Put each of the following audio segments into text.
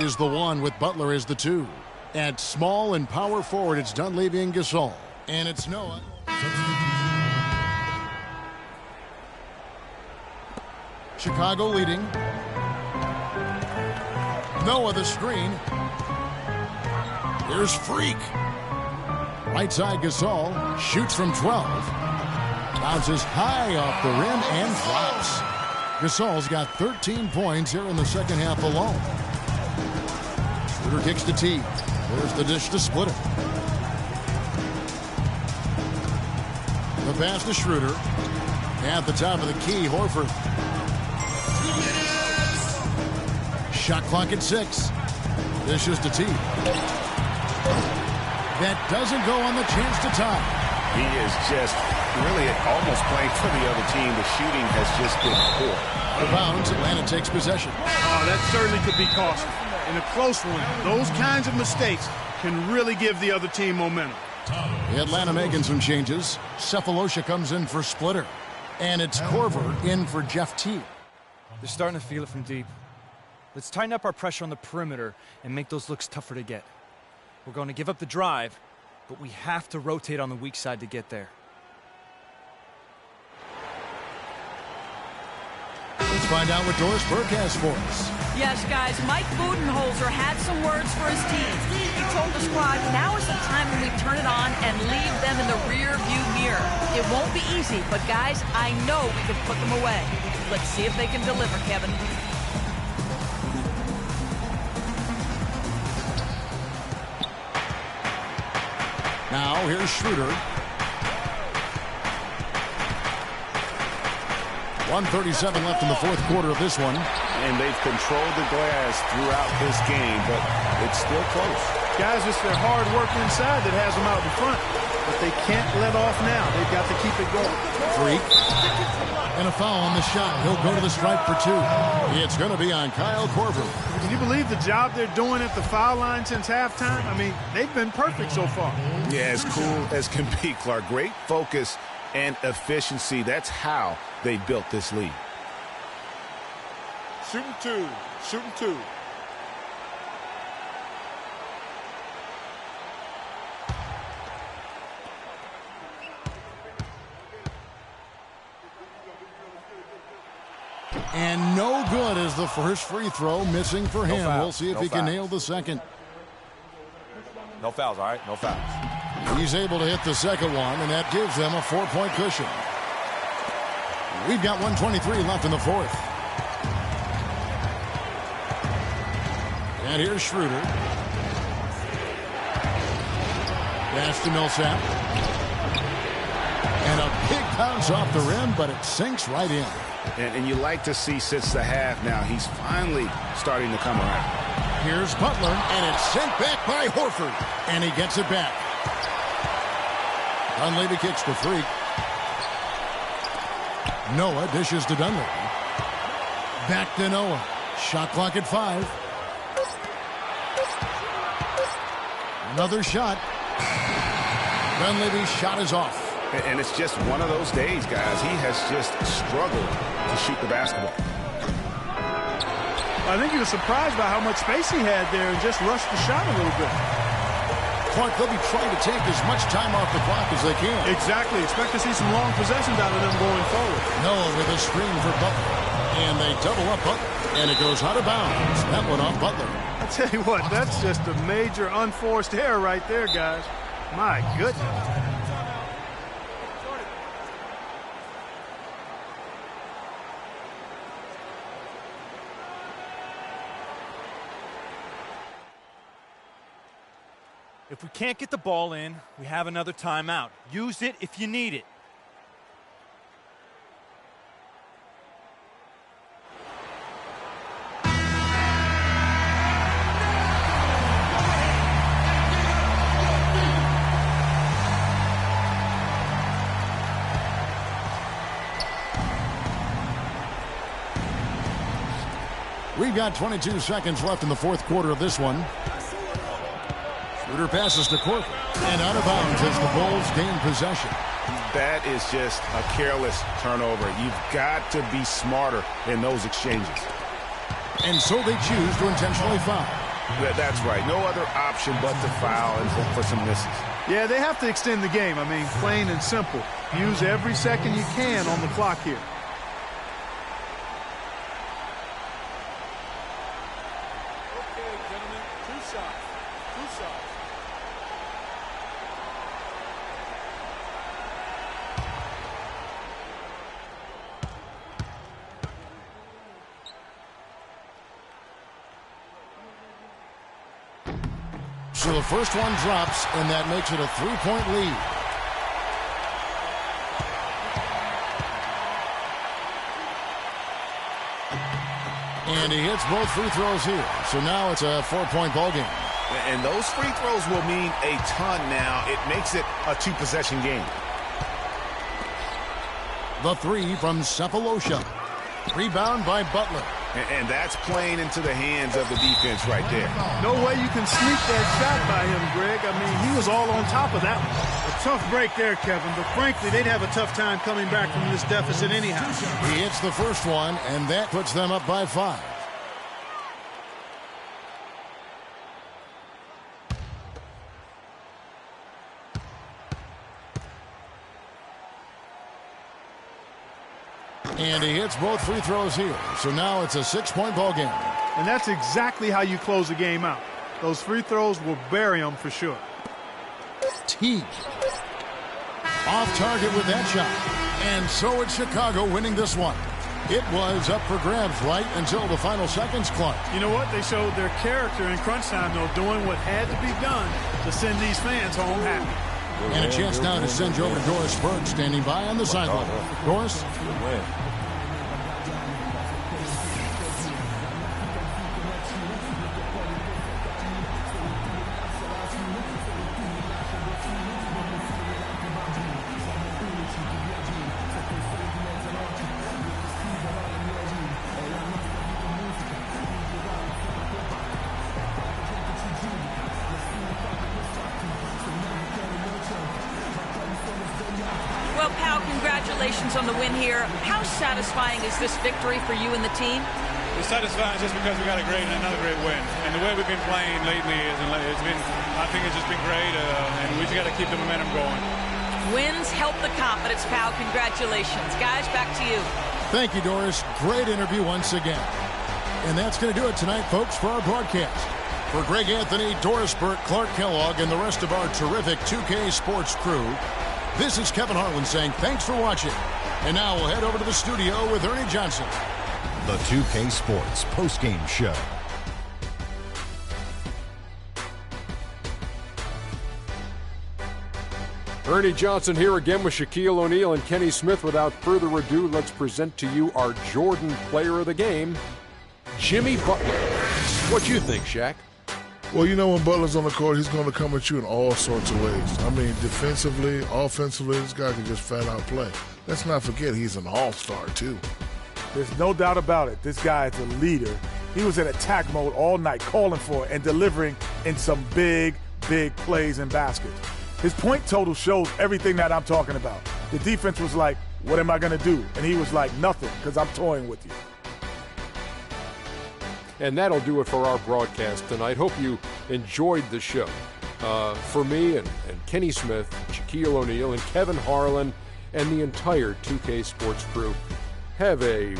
is the 1 with Butler as the 2. At small and power forward, it's Dunleavy and Gasol. And it's Noah. Chicago leading. Noah the screen. Here's Freak. Right side Gasol. Shoots from 12. Bounces high off the rim and drops. Gasol's got 13 points here in the second half alone. Schroeder kicks to T. There's the dish to Splitter. The pass to Schroeder. At the top of the key, Horford. Shot clock at 6. Dishes to T. That doesn't go on the chance to tie. He is just really almost playing for the other team. The shooting has just been poor. Out of bounds, Atlanta takes possession. Oh, that certainly could be costly. In a close one, those kinds of mistakes can really give the other team momentum. Atlanta making some changes. Cephalosha comes in for Splitter. And it's Korver in for Jeff T. They're starting to feel it from deep. Let's tighten up our pressure on the perimeter and make those looks tougher to get. We're going to give up the drive, but we have to rotate on the weak side to get there. Let's find out what Doris Burke has for us. Yes, guys, Mike Budenholzer had some words for his team. He told the squad, now is the time when we turn it on and leave them in the rear view mirror. It won't be easy, but guys, I know we can put them away. Let's see if they can deliver, Kevin. Now, here's Schroeder. 1:37 left in the fourth quarter of this one. And they've controlled the glass throughout this game, but it's still close. Guys, it's their hard work inside that has them out in front. But they can't let off now. They've got to keep it going. Freak. And a foul on the shot. He'll go to the stripe for 2. It's going to be on Kyle Korver. Can you believe the job they're doing at the foul line since halftime? I mean, they've been perfect so far. Yeah, as cool as can be, Clark. Great focus and efficiency. That's how they built this lead. Shooting 2. Shooting 2. And no good as the first free throw, missing for him. We'll see if he can nail the second. No fouls, all right? No fouls. He's able to hit the second one, and that gives them a 4-point cushion. We've got 1:23 left in the fourth. And here's Schroeder. Pass to Millsap. And a big bounce off the rim, but it sinks right in. And you like to see since the half now, he's finally starting to come around. Here's Butler, and it's sent back by Horford. And he gets it back. Dunleavy kicks to Freak. Noah dishes to Dunleavy. Back to Noah. Shot clock at 5. Another shot. Dunleavy's shot is off. And it's just one of those days, guys. He has just struggled to shoot the basketball. I think he was surprised by how much space he had there and just rushed the shot a little bit. Clark, they'll be trying to take as much time off the clock as they can. Exactly. Expect to see some long possessions out of them going forward. Noah with a screen for Butler. And they double up Butler. And it goes out of bounds. That one off Butler. I tell you what, that's just a major unforced error right there, guys. My goodness. If we can't get the ball in, we have another timeout. Use it if you need it. We've got 22 seconds left in the fourth quarter of this one. Schroeder passes to Korver. And out of bounds as the Bulls gain possession. That is just a careless turnover. You've got to be smarter in those exchanges. And so they choose to intentionally foul. That's right. No other option but to foul and hope for some misses. Yeah, they have to extend the game. I mean, plain and simple. Use every second you can on the clock here. Okay, gentlemen, 2 shots. 2 shots. So the first one drops, and that makes it a 3-point lead. And he hits both free throws here. So now it's a 4-point ball game. And those free throws will mean a ton now. It makes it a 2-possession game. The three from Cephalosha. Rebound by Butler. And that's playing into the hands of the defense right there. No way you can sneak that shot by him, Greg. I mean, he was all on top of that one. A tough break there, Kevin, but frankly, they'd have a tough time coming back from this deficit anyhow. He hits the first one, and that puts them up by 5. And he hits both free throws here. So now it's a 6-point ball game. And that's exactly how you close the game out. Those free throws will bury them for sure. Teague. Off target with that shot. And so it's Chicago winning this one. It was up for grabs right until the final seconds, Clark. You know what? They showed their character in crunch time, though, doing what had to be done to send these fans home happy. And a chance now to send you over to Doris Berg, standing by on the sideline. Doris? Good win. Well, pal, congratulations on the win here. How satisfying is this victory for you and the team? It's satisfying just because we got another great win. And the way we've been playing lately, I think it's just been great, and we just got to keep the momentum going. Wins help the confidence, pal. Congratulations. Guys, back to you. Thank you, Doris. Great interview once again. And that's going to do it tonight, folks, for our broadcast. For Greg Anthony, Doris Burke, Clark Kellogg, and the rest of our terrific 2K Sports crew, this is Kevin Harlan saying thanks for watching. And now we'll head over to the studio with Ernie Johnson. The 2K Sports postgame show. Ernie Johnson here again with Shaquille O'Neal and Kenny Smith. Without further ado, let's present to you our Jordan player of the game, Jimmy Butler. What you think, Shaq? Well, you know, when Butler's on the court, he's going to come at you in all sorts of ways. I mean, defensively, offensively, this guy can just flat out play. Let's not forget he's an all-star, too. There's no doubt about it. This guy is a leader. He was in attack mode all night, calling for it and delivering in some big, big plays and baskets. His point total shows everything that I'm talking about. The defense was like, what am I going to do? And he was like, nothing, because I'm toying with you. And that'll do it for our broadcast tonight. Hope you enjoyed the show. For me and Kenny Smith, Shaquille O'Neal, and Kevin Harlan, and the entire 2K Sports crew, have a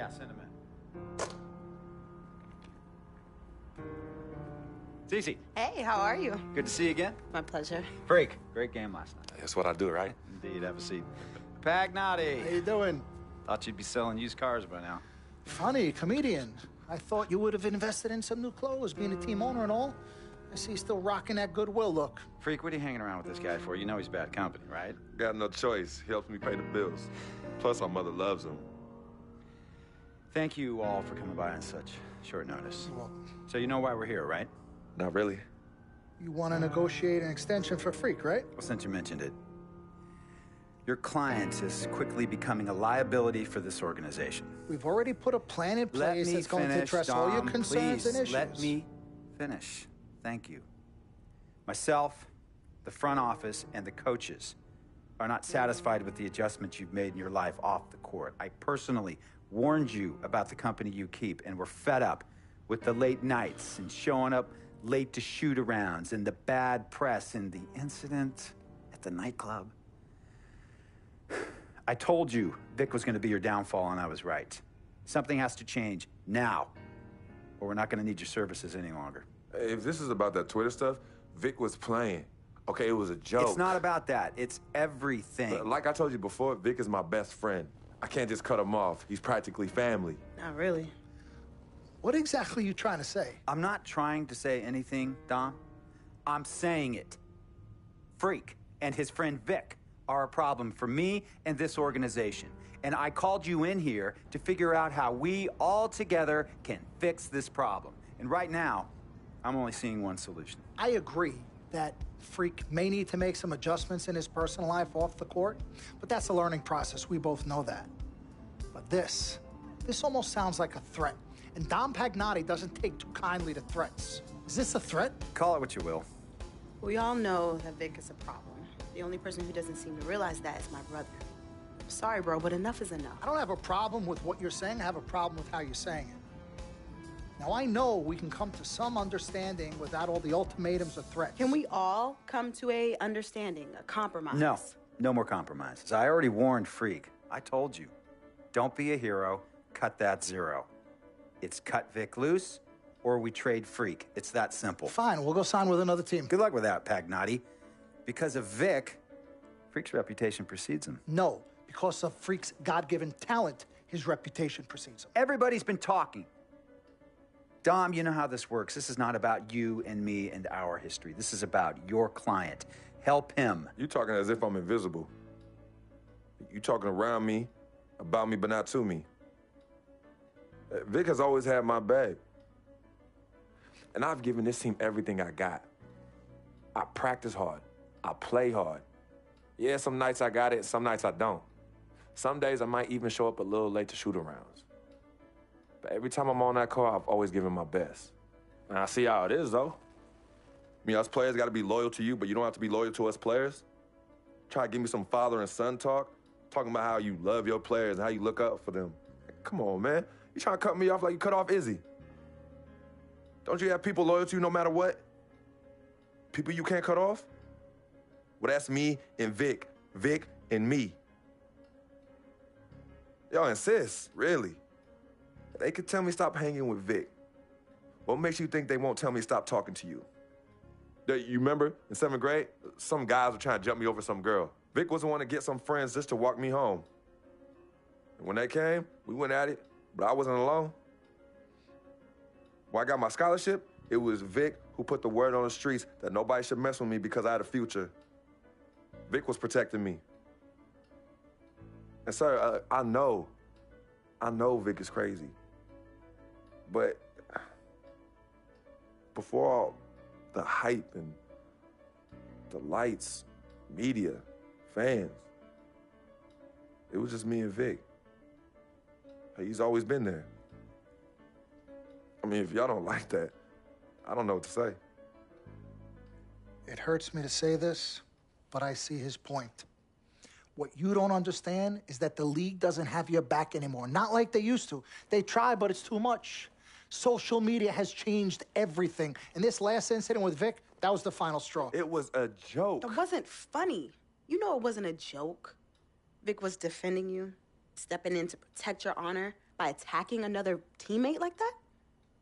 Yeah, send him in. Cece. Hey, how are you? Good to see you again. My pleasure. Freak. Great game last night. That's what I do, right? Indeed. Have a seat. Pagnotti. How you doing? Thought you'd be selling used cars by now. Funny, comedian. I thought you would have invested in some new clothes, being a team owner and all. I see you still rocking that Goodwill look. Freak, what are you hanging around with this guy for? You know he's bad company, right? Got no choice. He helps me pay the bills. Plus, our mother loves him. Thank you all for coming by on such short notice. So you know why we're here, right? Not really. You want to negotiate an extension for Freak, right? Well, since you mentioned it. Your client is quickly becoming a liability for this organization. We've already put a plan in place that's going to address all your concerns and issues. Let me finish. Thank you. Myself, the front office, and the coaches are not satisfied with the adjustments you've made in your life off the court. I personally warned you about the company you keep, and we're fed up with the late nights and showing up late to shoot-arounds and the bad press and the incident at the nightclub. I told you Vic was going to be your downfall, and I was right. Something has to change now, or we're not going to need your services any longer. If this is about that Twitter stuff, Vic was playing. Okay, it was a joke. It's not about that. It's everything. But like I told you before, Vic is my best friend. I can't just cut him off. He's practically family. Not really. What exactly are you trying to say? I'm not trying to say anything, Dom. I'm saying it. Freak and his friend Vic are a problem for me and this organization. And I called you in here to figure out how we all together can fix this problem. And right now, I'm only seeing one solution. I agree that Freak may need to make some adjustments in his personal life off the court, but that's a learning process. We both know that. But this almost sounds like a threat. And Dom Pagnotti doesn't take too kindly to threats. Is this a threat? Call it what you will. We all know that Vic is a problem. The only person who doesn't seem to realize that is my brother. I'm sorry, bro, but enough is enough. I don't have a problem with what you're saying. I have a problem with how you're saying it. Now, I know we can come to some understanding without all the ultimatums or threats. Can we all come to a understanding, a compromise? No, no more compromises. I already warned Freak. I told you. Don't be a hero. Cut that zero. It's cut Vic loose, or we trade Freak. It's that simple. Fine, we'll go sign with another team. Good luck with that, Pagnotti. Because of Vic, Freak's reputation precedes him. No, because of Freak's God-given talent, his reputation precedes him. Everybody's been talking. Dom, you know how this works. This is not about you and me and our history. This is about your client. Help him. You talking as if I'm invisible. You talking around me, about me, but not to me. Vic has always had my back. And I've given this team everything I got. I practice hard. I play hard. Yeah, some nights I got it, some nights I don't. Some days I might even show up a little late to shoot-arounds. But every time I'm on that court, I've always given my best. And I see how it is, though. I mean, us players got to be loyal to you, but you don't have to be loyal to us players. Try to give me some father and son talk, talking about how you love your players and how you look up for them. Come on, man. You trying to cut me off like you cut off Izzy. Don't you have people loyal to you no matter what? People you can't cut off? Well, that's me and Vic. Vic and me. Y'all insist, really. They could tell me stop hanging with Vic. What makes you think they won't tell me stop talking to you? You remember in 7th grade, some guys were trying to jump me over some girl. Vic was the one to get some friends just to walk me home. And when they came, we went at it, but I wasn't alone. When I got my scholarship, it was Vic who put the word on the streets that nobody should mess with me because I had a future. Vic was protecting me. And sir, I know Vic is crazy. But before all the hype and the lights, media, fans, it was just me and Vic. He's always been there. I mean, if y'all don't like that, I don't know what to say. It hurts me to say this, but I see his point. What you don't understand is that the league doesn't have your back anymore. Not like they used to. They try, but it's too much. Social media has changed everything. And this last incident with Vic, that was the final straw. It was a joke. That wasn't funny. You know it wasn't a joke. Vic was defending you, stepping in to protect your honor By attacking another teammate like that?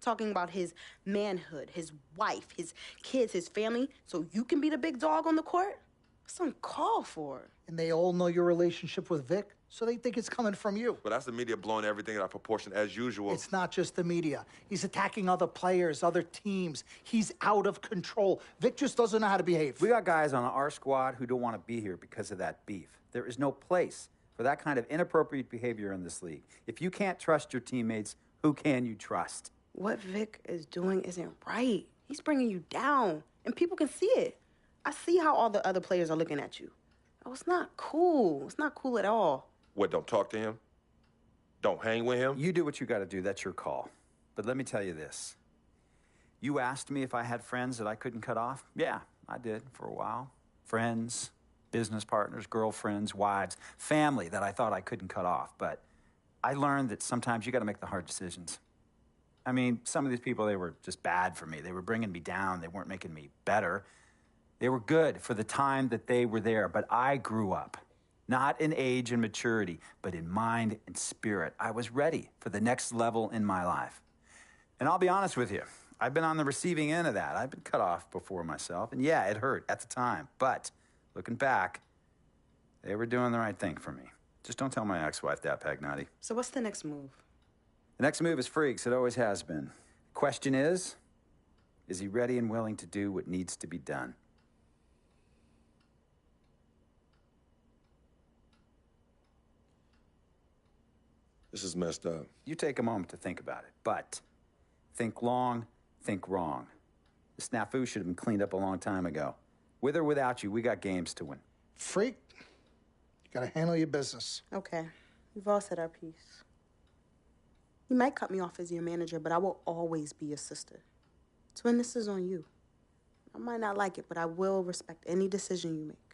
Talking about his manhood, his wife, his kids, his family, so you can be the big dog on the court? That's uncalled for. And they all know your relationship with Vic, so they think it's coming from you. But that's the media blowing everything out of proportion as usual. It's not just the media. He's attacking other players, other teams. He's out of control. Vic just doesn't know how to behave. We got guys on our squad who don't want to be here because of that beef. There is no place for that kind of inappropriate behavior in this league. If you can't trust your teammates, who can you trust? What Vic is doing isn't right. He's bringing you down, and people can see it. I see how all the other players are looking at you. Oh, it's not cool. It's not cool at all. What, don't talk to him? Don't hang with him? You do what you got to do. That's your call. But let me tell you this. You asked me if I had friends that I couldn't cut off? Yeah, I did for a while. Friends, business partners, girlfriends, wives, family that I thought I couldn't cut off. But I learned that sometimes you got to make the hard decisions. I mean, some of these people, they were just bad for me. They were bringing me down. They weren't making me better. They were good for the time that they were there, but I grew up, not in age and maturity, but in mind and spirit. I was ready for the next level in my life. And I'll be honest with you, I've been on the receiving end of that. I've been cut off before myself, and yeah, it hurt at the time. But looking back, they were doing the right thing for me. Just don't tell my ex-wife that, Pagnotti. So what's the next move? The next move is freaks. It always has been. Question is he ready and willing to do what needs to be done? This is messed up. You take a moment to think about it, but think long, think wrong. The snafu should have been cleaned up a long time ago. With or without you, we got games to win. Freak, you gotta handle your business. Okay, we've all said our piece. You might cut me off as your manager, but I will always be your sister. Twin, this is on you. I might not like it, but I will respect any decision you make.